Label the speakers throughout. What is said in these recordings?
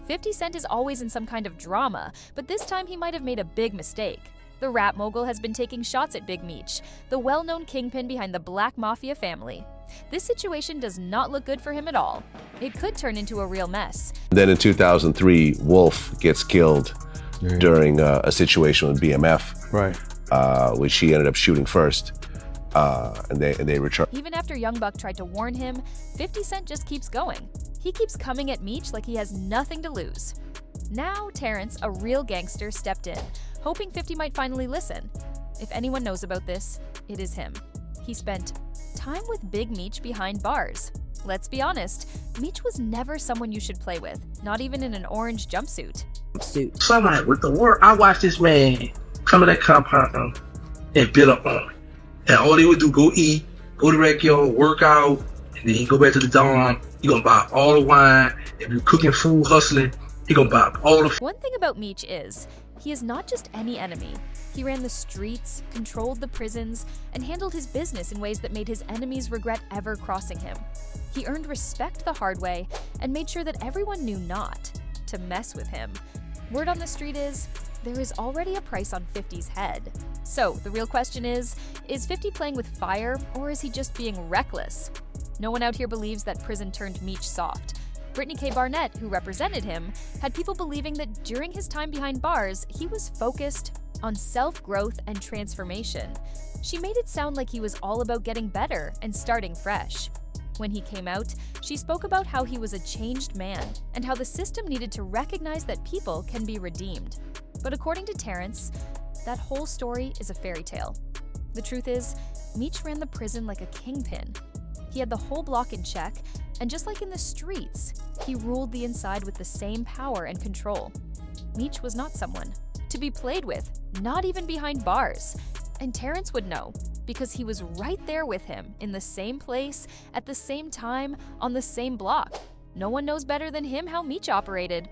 Speaker 1: 50 Cent is always in some kind of drama, but this time he might have made a big mistake. The rap mogul has been taking shots at Big Meech, the well-known kingpin behind the Black Mafia family. This situation does not look good for him at all. It could turn into a real mess.
Speaker 2: Then in 2003, Wolf gets killed during a situation with BMF, which he ended up shooting first, and they returned.
Speaker 1: Even after Young Buck tried to warn him, 50 Cent just keeps going. He keeps coming at Meech like he has nothing to lose. Now Terrence, a real gangster, stepped in, hoping 50 might finally listen. If anyone knows about this, it is him. He spent time with Big Meech behind bars. Let's be honest, Meech was never someone you should play with, not even in an orange jumpsuit.
Speaker 3: Somebody with the work, I watched this man come to that compound and build up on it. And all he would do, go eat, go to the backyard, work out, and then he go back to the dorm. He gonna buy all the wine. If you're cooking food, hustling, he gonna buy all the.
Speaker 1: One thing about Meech is, he is not just any enemy. He ran the streets, controlled the prisons, and handled his business in ways that made his enemies regret ever crossing him. He earned respect the hard way and made sure that everyone knew not to mess with him. Word on the street is, there is already a price on 50's head. So the real question is 50 playing with fire, or is he just being reckless? No one out here believes that prison turned Meech soft. Brittany K. Barnett, who represented him, had people believing that during his time behind bars, he was focused on self-growth and transformation. She made it sound like he was all about getting better and starting fresh. When he came out, she spoke about how he was a changed man and how the system needed to recognize that people can be redeemed. But according to Terrence, that whole story is a fairy tale. The truth is, Meech ran the prison like a kingpin. He had the whole block in check, and just like in the streets, he ruled the inside with the same power and control. Meech was not someone to be played with, not even behind bars. And Terrence would know, because he was right there with him, in the same place, at the same time, on the same block. No one knows better than him how Meech operated.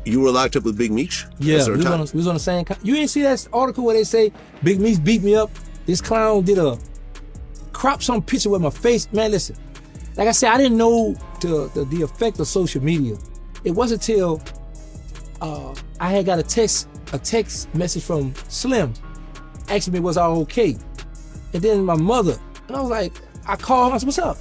Speaker 2: You were locked up with Big Meech?
Speaker 4: Yeah, we was on the same. You didn't see that article where they say Big Meech beat me up? This clown did a crop some picture with my face. Man, listen. Like I said, I didn't know the effect of social media. It wasn't until I had got a text message from Slim asking me was I okay. And then my mother, and I was like, I called him, I said, what's up?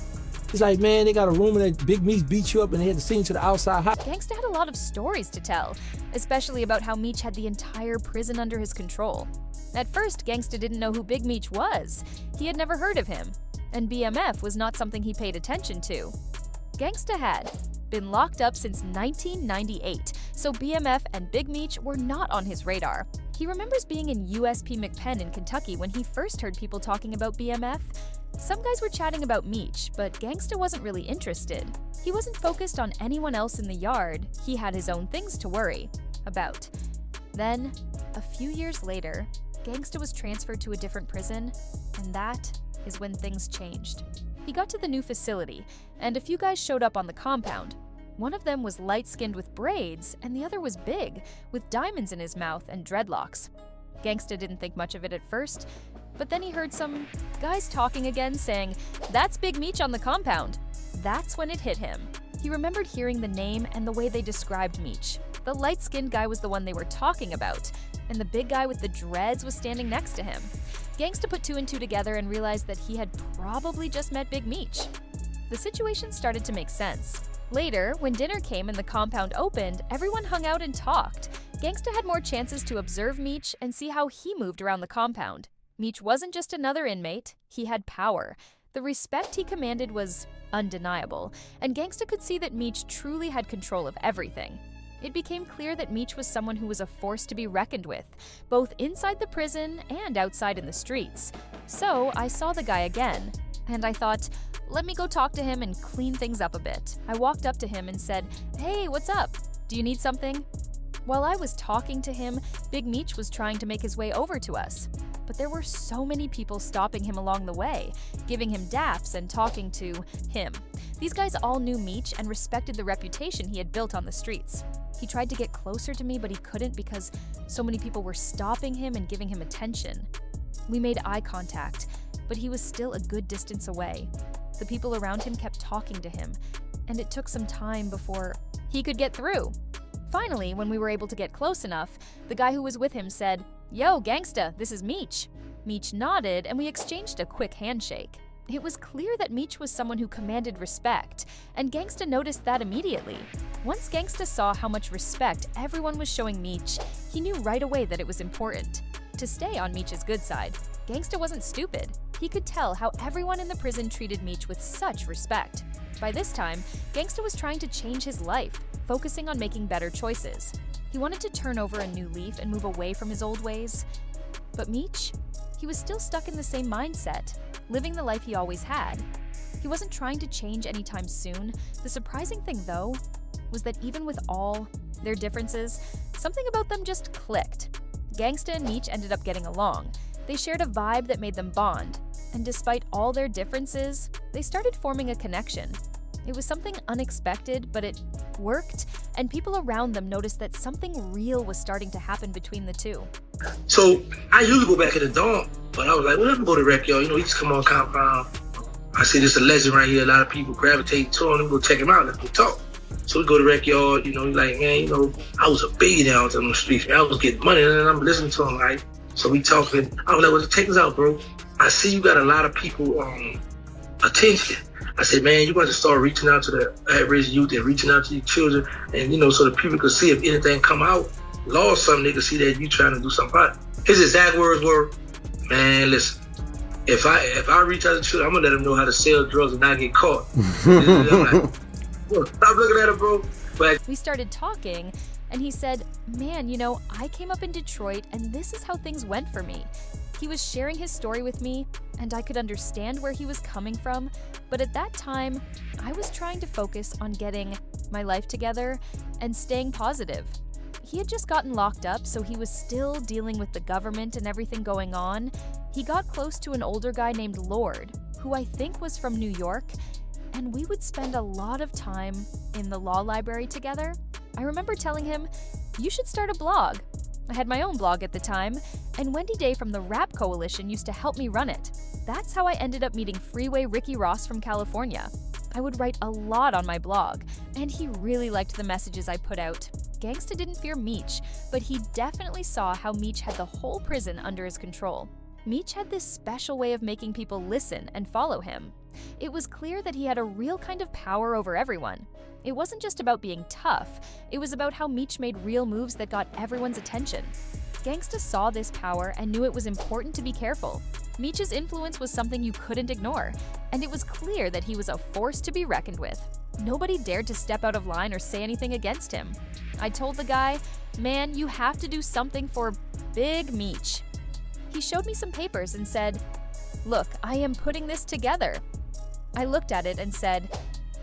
Speaker 4: He's like, man, they got a rumor that Big Meech beat you up and they had to send you to the outside house.
Speaker 1: Gangsta had a lot of stories to tell, especially about how Meech had the entire prison under his control. At first, Gangsta didn't know who Big Meech was. He had never heard of him, and BMF was not something he paid attention to. Gangsta had been locked up since 1998, so BMF and Big Meech were not on his radar. He remembers being in USP McPenn in Kentucky when he first heard people talking about BMF. Some guys were chatting about Meech, but Gangsta wasn't really interested. He wasn't focused on anyone else in the yard. He had his own things to worry about. Then, a few years later, Gangsta was transferred to a different prison, and that is when things changed. He got to the new facility, and a few guys showed up on the compound. One of them was light-skinned with braids, and the other was big, with diamonds in his mouth and dreadlocks. Gangsta didn't think much of it at first, but then he heard some guys talking again saying, "That's Big Meech on the compound." That's when it hit him. He remembered hearing the name and the way they described Meech. The light-skinned guy was the one they were talking about, and the big guy with the dreads was standing next to him. Gangsta put two and two together and realized that he had probably just met Big Meech. The situation started to make sense. Later, when dinner came and the compound opened, everyone hung out and talked. Gangsta had more chances to observe Meech and see how he moved around the compound. Meech wasn't just another inmate, he had power. The respect he commanded was undeniable, and Gangsta could see that Meech truly had control of everything. It became clear that Meech was someone who was a force to be reckoned with, both inside the prison and outside in the streets. So I saw the guy again, and I thought, let me go talk to him and clean things up a bit. I walked up to him and said, "Hey, what's up? Do you need something?" While I was talking to him, Big Meech was trying to make his way over to us. But there were so many people stopping him along the way, giving him daps and talking to him. These guys all knew Meech and respected the reputation he had built on the streets. He tried to get closer to me, but he couldn't because so many people were stopping him and giving him attention. We made eye contact, but he was still a good distance away. The people around him kept talking to him, and it took some time before he He could get through. Finally, when we were able to get close enough, the guy who was with him said, "Yo, Gangsta, this is Meech." Meech nodded and we exchanged a quick handshake. It was clear that Meech was someone who commanded respect, and Gangsta noticed that immediately. Once Gangsta saw how much respect everyone was showing Meech, he knew right away that it was important to stay on Meech's good side. Gangsta wasn't stupid. He could tell how everyone in the prison treated Meech with such respect. By this time, Gangsta was trying to change his life, focusing on making better choices. He wanted to turn over a new leaf and move away from his old ways. But Meech? He was still stuck in the same mindset, living the life he always had. He wasn't trying to change anytime soon. The surprising thing, though, was that even with all their differences, something about them just clicked. Gangsta and Meech ended up getting along. They shared a vibe that made them bond, and despite all their differences, they started forming a connection. It was something unexpected, but it worked, and people around them noticed that something real was starting to happen between the two.
Speaker 3: So I usually go back in the dorm, but I was like, well, let me go to rec, y'all. You know, he just come on compound. I see this a legend right here. A lot of people gravitate to him. Let me go check him out. Let's go talk. So we go to rec, y'all. You know, he's like, man, you know, I was a billionaire out on the streets. Man. I was getting money, and then I'm listening to him, right? So we talking. I was like, well, check this out, bro. I see you got a lot of people attention. I said, man, you got to start reaching out to the average youth and reaching out to your children, and you know, so that people could see if anything come out, lost something, they could see that you trying to do something about it. His exact words were, man, listen, if I reach out to children, I'm gonna let them know how to sell drugs and not get caught. I'm like, well, stop looking at it, bro. But
Speaker 1: we started talking, and he said, man, you know, I came up in Detroit, and this is how things went for me. He was sharing his story with me, and I could understand where he was coming from, but at that time, I was trying to focus on getting my life together and staying positive. He had just gotten locked up, so he was still dealing with the government and everything going on. He got close to an older guy named Lord, who I think was from New York, and we would spend a lot of time in the law library together. I remember telling him, you should start a blog. I had my own blog at the time, and Wendy Day from the Rap Coalition used to help me run it. That's how I ended up meeting Freeway Ricky Ross from California. I would write a lot on my blog, and he really liked the messages I put out. Gangsta didn't fear Meech, but he definitely saw how Meech had the whole prison under his control. Meech had this special way of making people listen and follow him. It was clear that he had a real kind of power over everyone. It wasn't just about being tough, it was about how Meech made real moves that got everyone's attention. Gangsta saw this power and knew it was important to be careful. Meech's influence was something you couldn't ignore, and it was clear that he was a force to be reckoned with. Nobody dared to step out of line or say anything against him. I told the guy, man, you have to do something for Big Meech. He showed me some papers and said, look, I am putting this together. I looked at it and said,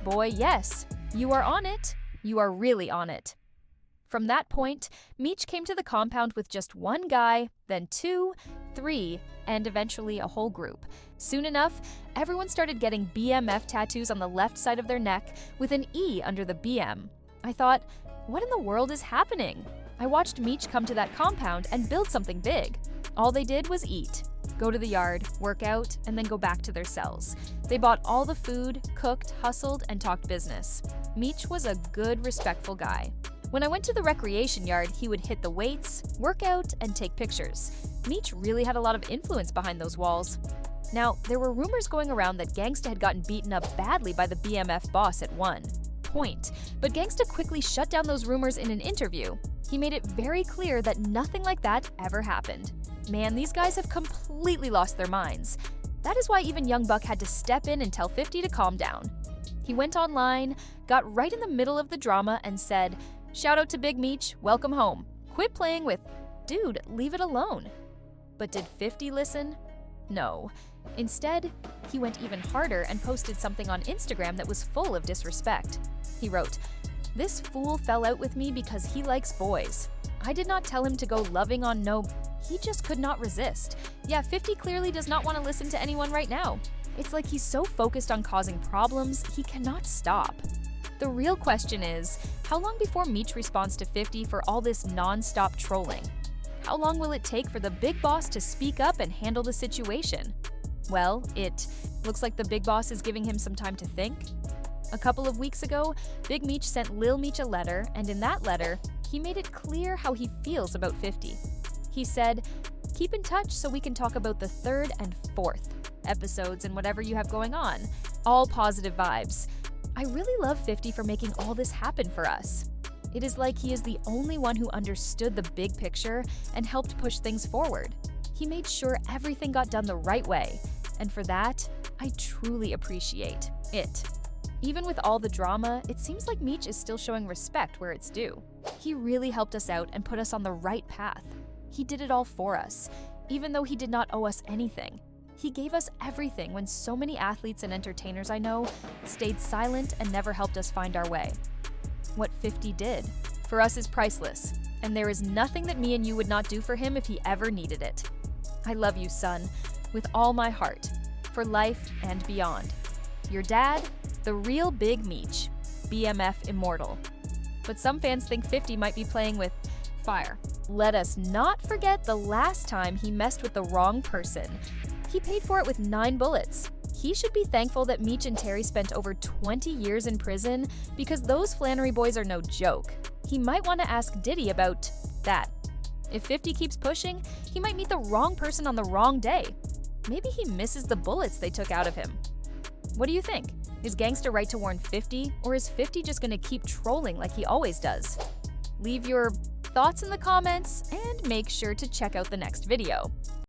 Speaker 1: boy, yes, you are on it. You are really on it. From that point, Meech came to the compound with just one guy, then 2, 3, and eventually a whole group. Soon enough, everyone started getting BMF tattoos on the left side of their neck with an E under the BM. I thought, what in the world is happening? I watched Meech come to that compound and build something big. All they did was eat, go to the yard, work out, and then go back to their cells. They bought all the food, cooked, hustled, and talked business. Meech was a good, respectful guy. When I went to the recreation yard, he would hit the weights, work out, and take pictures. Meech really had a lot of influence behind those walls. Now, there were rumors going around that Gangsta had gotten beaten up badly by the BMF boss at one point, but Gangsta quickly shut down those rumors in an interview. He made it very clear that nothing like that ever happened. Man, these guys have completely lost their minds. That is why even Young Buck had to step in and tell 50 to calm down. He went online, got right in the middle of the drama, and said, shout out to Big Meech, welcome home. Quit playing with, dude, leave it alone. But did 50 listen? No. Instead, he went even harder and posted something on Instagram that was full of disrespect. He wrote, this fool fell out with me because he likes boys. I did not tell him to go loving on no, he just could not resist. Yeah, 50 clearly does not want to listen to anyone right now. It's like he's so focused on causing problems, he cannot stop. The real question is, how long before Meech responds to 50 for all this non-stop trolling? How long will it take for the big boss to speak up and handle the situation? Well, it looks like the big boss is giving him some time to think. A couple of weeks ago, Big Meech sent Lil Meech a letter, and in that letter, he made it clear how he feels about 50. He said, "Keep in touch so we can talk about the 3rd and 4th episodes and whatever you have going on. All positive vibes. I really love 50 for making all this happen for us. It is like he is the only one who understood the big picture and helped push things forward. He made sure everything got done the right way, and for that, I truly appreciate it." Even with all the drama, it seems like Meech is still showing respect where it's due. He really helped us out and put us on the right path. He did it all for us, even though he did not owe us anything. He gave us everything when so many athletes and entertainers I know stayed silent and never helped us find our way. What 50 did for us is priceless, and there is nothing that me and you would not do for him if he ever needed it. I love you, son, with all my heart, for life and beyond. Your dad, the real Big Meech, BMF Immortal. But some fans think 50 might be playing with fire. Let us not forget the last time he messed with the wrong person. He paid for it with 9 bullets. He should be thankful that Meech and Terry spent over 20 years in prison because those Flannery boys are no joke. He might want to ask Diddy about that. If 50 keeps pushing, he might meet the wrong person on the wrong day. Maybe he misses the bullets they took out of him. What do you think? Is Gangsta right to warn 50, or is 50 just gonna keep trolling like he always does? Leave your thoughts in the comments and make sure to check out the next video.